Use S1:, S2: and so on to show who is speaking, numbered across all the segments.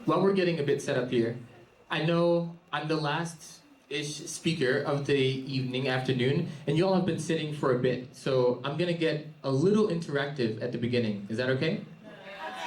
S1: while we're getting a bit set up here, I know I'm the last-ish speaker of the evening, afternoon, and you all have been sitting for a bit, so I'm gonna get a little interactive at the beginning. Is that okay?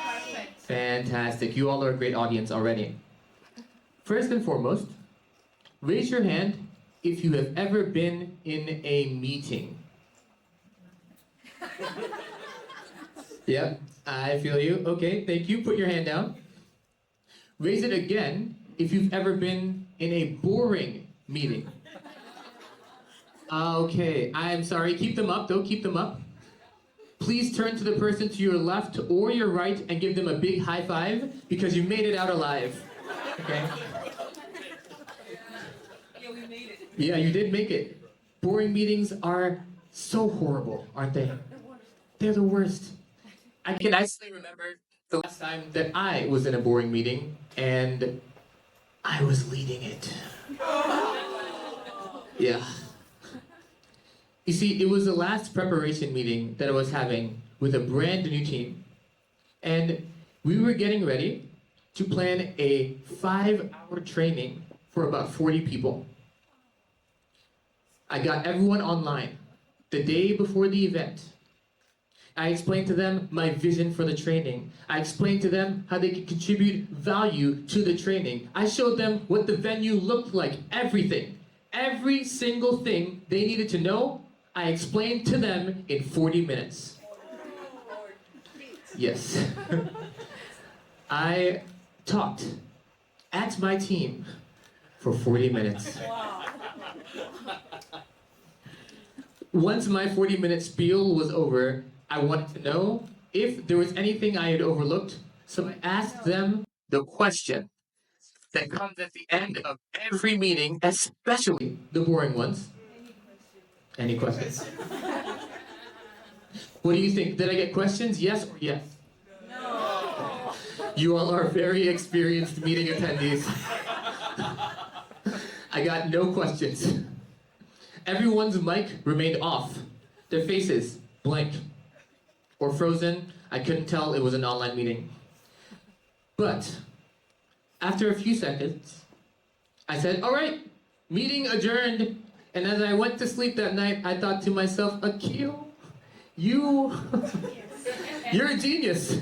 S2: Perfect.
S1: Fantastic. You all are a great audience already. First and foremost, raise your hand if you have ever been in a meeting. Yep, I feel you. Okay, thank you. Put your hand down. Raise it again if you've ever been in a boring meeting. Okay, I'm sorry. Keep them up, though. Keep them up. Please turn to the person to your left or your right and give them a big high five because you made it out alive. Okay?
S2: Yeah, we made it.
S1: Yeah, you did make it. Boring meetings are so horrible, aren't they? They're the worst. I can actually remember the last time that I was in a boring meeting and I was leading it. Yeah. You see, it was the last preparation meeting that I was having with a brand new team. And we were getting ready to plan a 5-hour training for about 40 people. I got everyone online the day before the event. I explained to them my vision for the training. I explained to them how they could contribute value to the training. I showed them what the venue looked like, everything. Every single thing they needed to know, I explained to them in 40 minutes. Yes. I talked at my team for 40 minutes. Once my 40-minute spiel was over, I wanted to know if there was anything I had overlooked, so I asked them the question that comes at the end of every meeting, especially the boring ones. Any questions? What do you think? Did I get questions? Yes or yes?
S2: No.
S1: You all are very experienced meeting attendees. I got no questions. Everyone's mic remained off. Their faces blank or frozen. I couldn't tell it was an online meeting. But after a few seconds, I said, "All right, meeting adjourned." And as I went to sleep that night, I thought to myself, Akeel, you're a genius.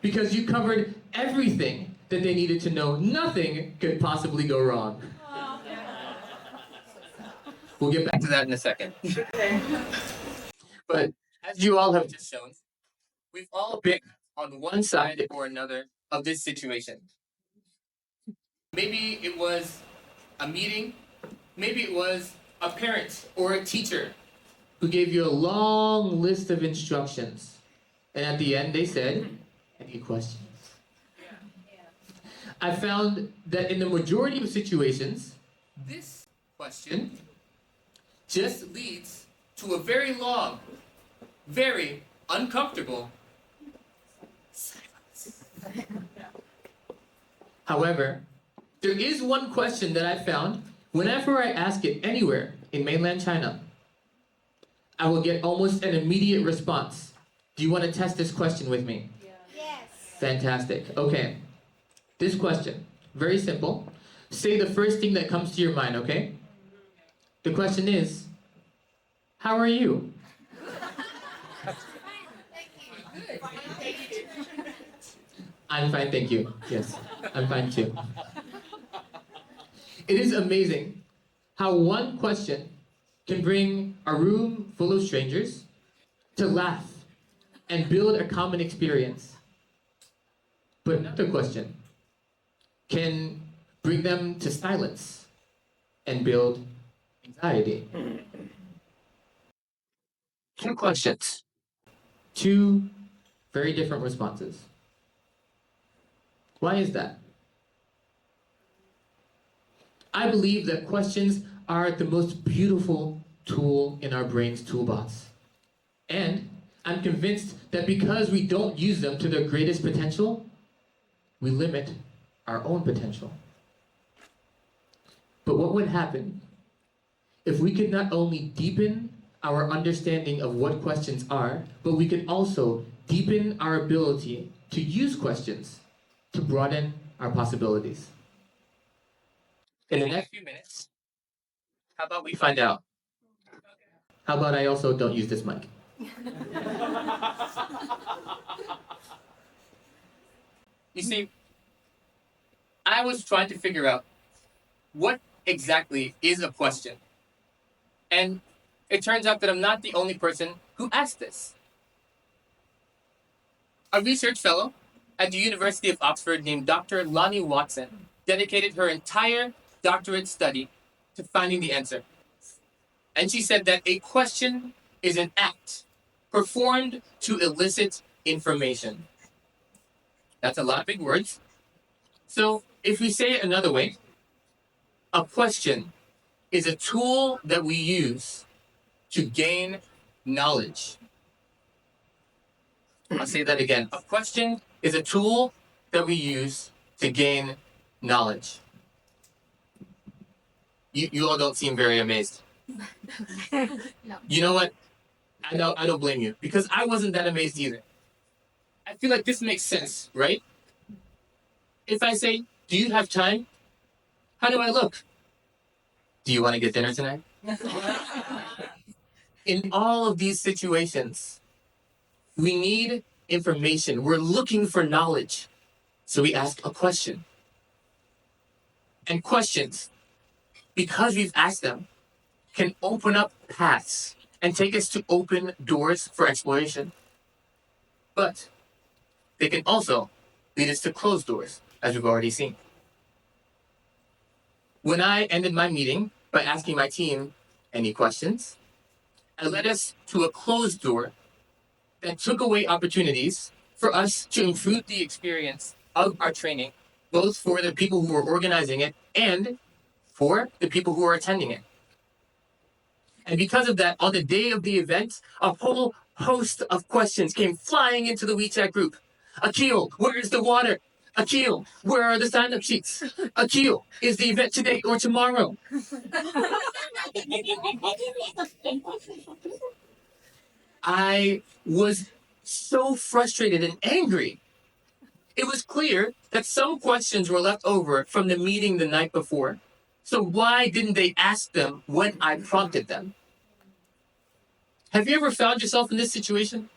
S1: Because you covered everything that they needed to know. Nothing could possibly go wrong. We'll get back to that in a second. But as you all have just shown, we've all been on one side or another of this situation. Maybe it was a meeting, maybe it was a parent or a teacher who gave you a long list of instructions. And at the end they said, "Any questions?" I found that in the majority of situations, this question just leads to a very long, very uncomfortable silence. However, there is one question that I found whenever I ask it anywhere in mainland China. I will get almost an immediate response. Do you want to test this question with me?
S3: Yes.
S1: Fantastic. Okay. This question, very simple. Say the first thing that comes to your mind, okay? The question is, how are you? I'm fine, thank you. Yes, I'm fine too. It is amazing how one question can bring a room full of strangers to laugh and build a common experience. But another question can bring them to silence and build anxiety. Two questions. Two very different responses. Why is that? I believe that questions are the most beautiful tool in our brain's toolbox. And I'm convinced that because we don't use them to their greatest potential, we limit our own potential. But what would happen if we could not only deepen our understanding of what questions are, but we could also deepen our ability to use questions to broaden our possibilities. In the next few minutes, how about we find out? How about I also don't use this mic? You see, I was trying to figure out what exactly is a question. And it turns out that I'm not the only person who asked this. A research fellow at the University of Oxford named Dr. Lonnie Watson dedicated her entire doctorate study to finding the answer. And she said that a question is an act performed to elicit information. That's a lot of big words. So if we say it another way, a question is a tool that we use to gain knowledge. I'll say that again. A question is a tool that we use to gain knowledge. You all don't seem very amazed.
S3: No.
S1: You know what? I don't blame you, because I wasn't that amazed either. I feel like this makes sense, right? If I say, do you have time? How do I look? Do you want to get dinner tonight? In all of these situations, we need information. We're looking for knowledge. So we ask a question. And questions, because we've asked them, can open up paths and take us to open doors for exploration. But they can also lead us to closed doors, as we've already seen. When I ended my meeting by asking my team any questions, it led us to a closed door that took away opportunities for us to improve the experience of our training, both for the people who are organizing it and for the people who are attending it. And because of that, on the day of the event, a whole host of questions came flying into the WeChat group. Akeel, where is the water? Akeel, where are the sign-up sheets? Akeel, is the event today or tomorrow? I was so frustrated and angry. It was clear that some questions were left over from the meeting the night before. So why didn't they ask them when I prompted them? Have you ever found yourself in this situation?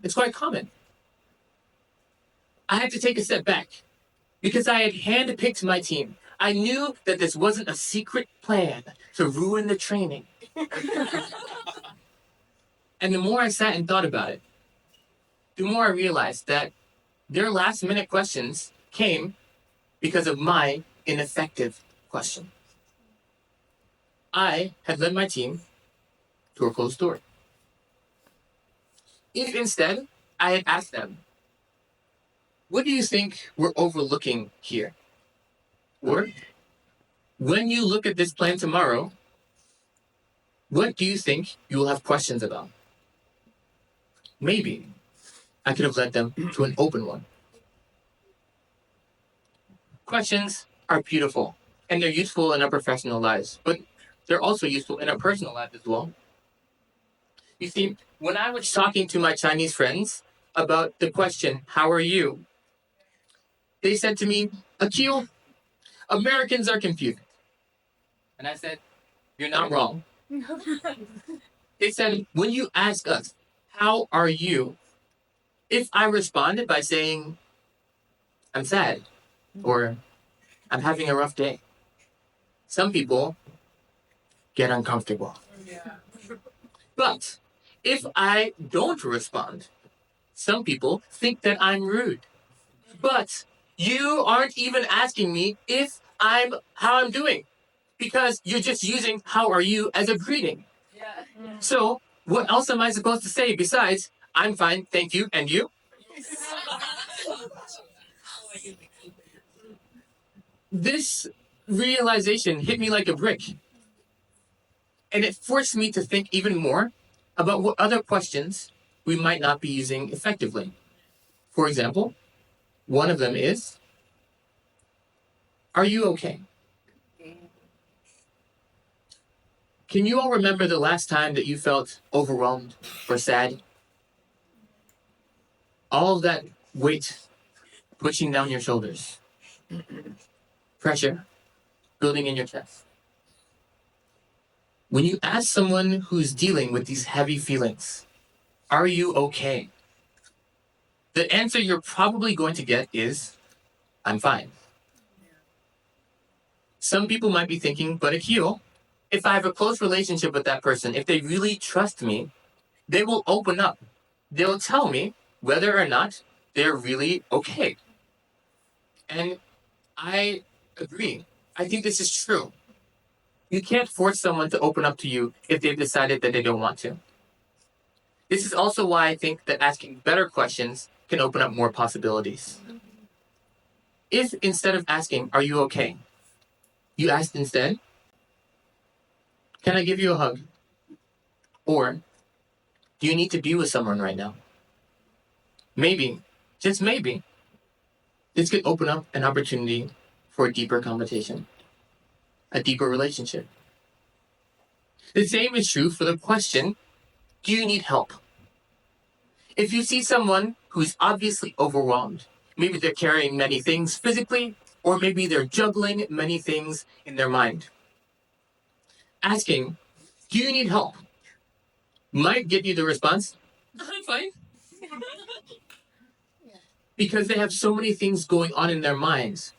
S1: It's quite common. I had to take a step back because I had handpicked my team. I knew that this wasn't a secret plan to ruin the training. And the more I sat and thought about it, the more I realized that their last minute questions came because of my ineffective question. I had led my team to a closed door. If instead I had asked them, what do you think we're overlooking here? Or, when you look at this plan tomorrow, what do you think you will have questions about? Maybe I could have led them to an open one. Questions are beautiful, and they're useful in our professional lives, but they're also useful in our personal lives as well. You see, when I was talking to my Chinese friends about the question, how are you? They said to me, Akeel, Americans are confusing. And I said, you're not wrong. They said, when you ask us, how are you? If I responded by saying, I'm sad, or I'm having a rough day, some people get uncomfortable. But if I don't respond, some people think that I'm rude. But you aren't even asking me how I'm doing, because you're just using how are you as a greeting. So what else am I supposed to say besides I'm fine, thank you, and you? This realization hit me like a brick. And it forced me to think even more about what other questions we might not be using effectively. For example, one of them is, are you okay? Can you all remember the last time that you felt overwhelmed or sad? All of that weight pushing down your shoulders. Pressure building in your chest. When you ask someone who's dealing with these heavy feelings, are you okay? The answer you're probably going to get is, I'm fine. Some people might be thinking, but Akeel, if I have a close relationship with that person, if they really trust me, they will open up. They'll tell me whether or not they're really okay. And I agree. I think this is true. You can't force someone to open up to you if they've decided that they don't want to. This is also why I think that asking better questions can open up more possibilities. If instead of asking, are you okay? You asked instead, can I give you a hug? Or, do you need to be with someone right now? Maybe, just maybe, this could open up an opportunity for a deeper conversation, a deeper relationship. The same is true for the question, do you need help? If you see someone who's obviously overwhelmed, maybe they're carrying many things physically, or maybe they're juggling many things in their mind. Asking, do you need help? Might get you the response, I'm fine. Because they have so many things going on in their minds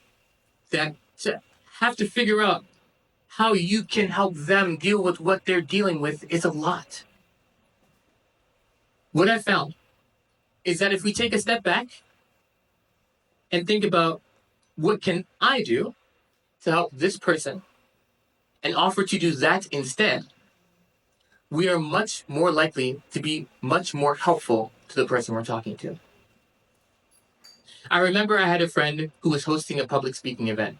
S1: that to have to figure out how you can help them deal with what they're dealing with is a lot. What I found is that if we take a step back and think about what can I do to help this person and offer to do that instead, we are much more likely to be much more helpful to the person we're talking to. I remember I had a friend who was hosting a public speaking event.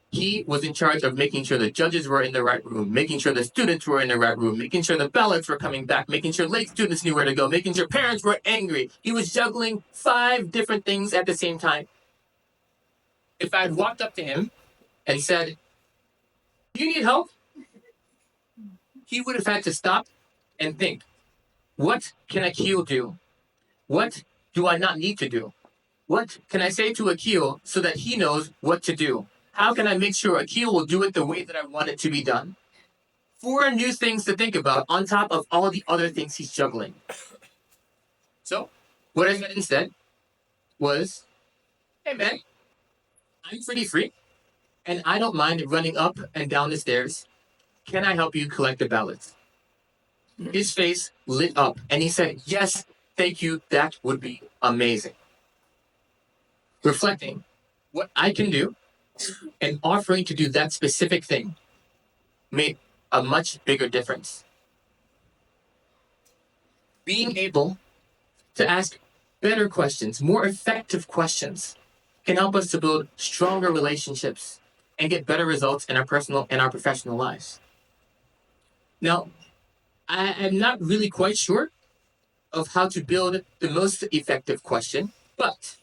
S1: He was in charge of making sure the judges were in the right room, making sure the students were in the right room, making sure the ballots were coming back, making sure late students knew where to go, making sure parents were angry. He was juggling 5 different things at the same time. If I had walked up to him and said, do you need help? He would have had to stop and think, what can Akeel do? What do I not need to do? What can I say to Akeel so that he knows what to do? How can I make sure Akeel will do it the way that I want it to be done? 4 new things to think about on top of all the other things he's juggling. So, what I said instead was, hey man, I'm pretty free, and I don't mind running up and down the stairs. Can I help you collect the ballots? His face lit up, and he said, yes, thank you, that would be amazing. Reflecting what I can do and offering to do that specific thing made a much bigger difference. Being able to ask better questions, more effective questions, can help us to build stronger relationships and get better results in our personal and our professional lives. Now, I am not really quite sure of how to build the most effective question, but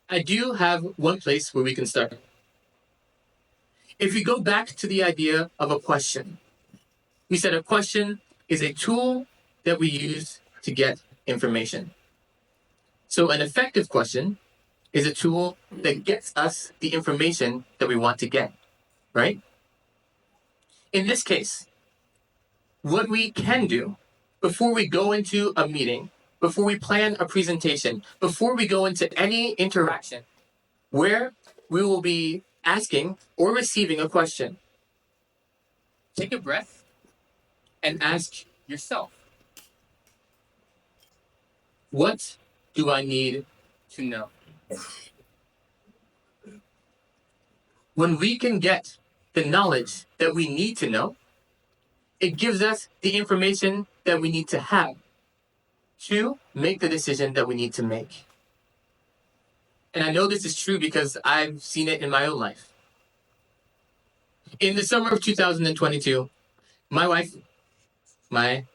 S1: I do have one place where we can start. If we go back to the idea of a question, we said a question is a tool that we use to get information. So an effective question is a tool that gets us the information that we want to get, right? In this case, what we can do before we go into a meeting, before we plan a presentation, before we go into any interaction where we will be asking or receiving a question, take a breath and ask yourself, what do I need to know? When we can get the knowledge that we need to know, it gives us the information that we need to have to make the decision that we need to make. And I know this is true because I've seen it in my own life. In the summer of 2022, my wife, my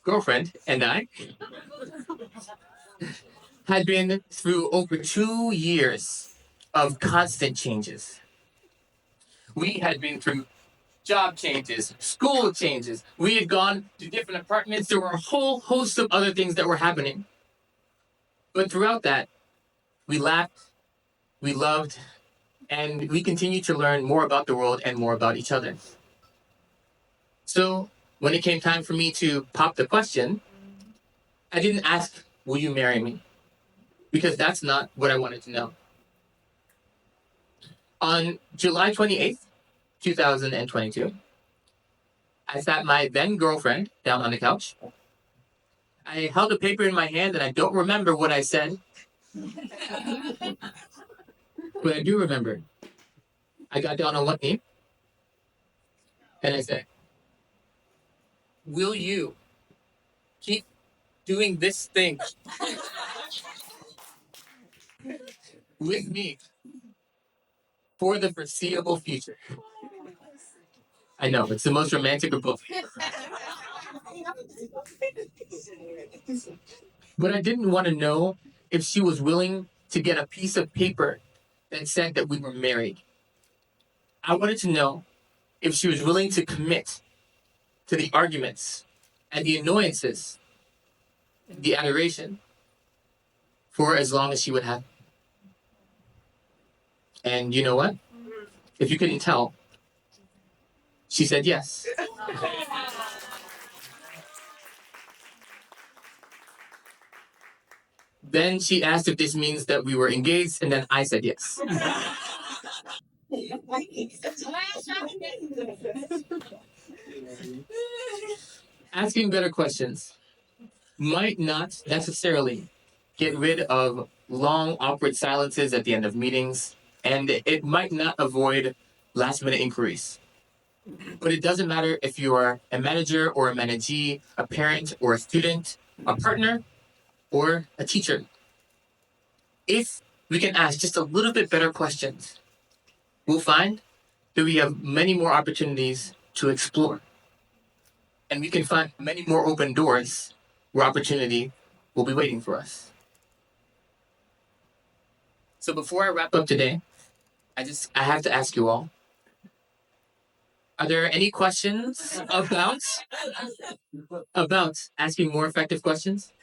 S1: girlfriend, and I had been through over 2 years of constant changes. We had been through job changes, school changes. We had gone to different apartments. There were a whole host of other things that were happening. But throughout that, We laughed, we loved, and we continued to learn more about the world and more about each other. So when it came time for me to pop the question, I didn't ask, "Will you marry me?" Because that's not what I wanted to know. On July 28th, 2022, I sat my then girlfriend down on the couch. I held a paper in my hand and I don't remember what I said, but I do remember. I got down on one knee and I said, "Will you keep doing this thing with me for the foreseeable future?" I know, it's the most romantic of both. But I didn't want to know if she was willing to get a piece of paper that said that we were married. I wanted to know if she was willing to commit to the arguments and the annoyances, the adoration, for as long as she would have. And you know what? If you couldn't tell, she said yes. Then she asked if this means that we were engaged, and then I said yes. Asking better questions might not necessarily get rid of long, awkward silences at the end of meetings, and it might not avoid last minute inquiries. But it doesn't matter if you are a manager or a managee, a parent or a student, a partner or a teacher. If we can ask just a little bit better questions, we'll find that we have many more opportunities to explore. And we can find many more open doors where opportunity will be waiting for us. So before I wrap up today, I have to ask you all, are there any questions about asking more effective questions?